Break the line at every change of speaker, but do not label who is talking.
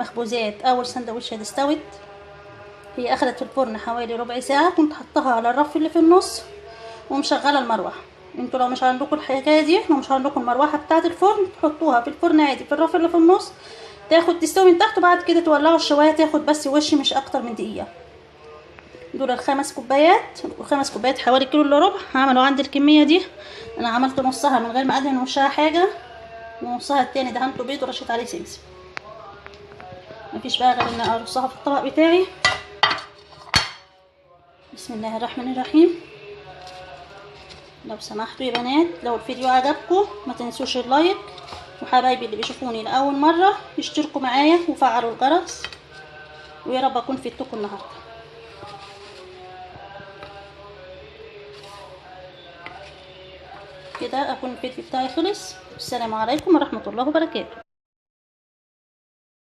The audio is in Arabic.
المخبوزات اول سندوتشات استوت. هي اخدت في الفرن حوالي ربع ساعه. كنت حطها على الرف اللي في النص ومشغله المروحه. انتوا لو مش عندكم الحكايه دي، لو مش عندكم المروحه بتاعه الفرن، تحطوها في الفرن عادي في الرف اللي في النص، تاخد تستوي من تحت، وبعد كده تولعوا الشوايه تاخد بس وش مش اكتر من دقيقه. دول الخمس كوبايات، وخمس كوبايات حوالي كيلو الا ربع. عملوا عندي الكميه دي. انا عملت نصها من غير ما ادهن وشها حاجه، ونصها التاني دهنته بيض ورشيت عليه سمسم. مفيش بقى غير ان ارصها في الطبق بتاعي. بسم الله الرحمن الرحيم. لو سمحتوا يا بنات، لو الفيديو عجبكم ما تنسوش اللايك، وحبايبي اللي بيشوفوني لاول مره يشتركوا معايا وفعلوا الجرس. ويا رب اكون فدتكم النهارده. كده اكون الفيديو بتاعي خلص. السلام عليكم ورحمه الله وبركاته.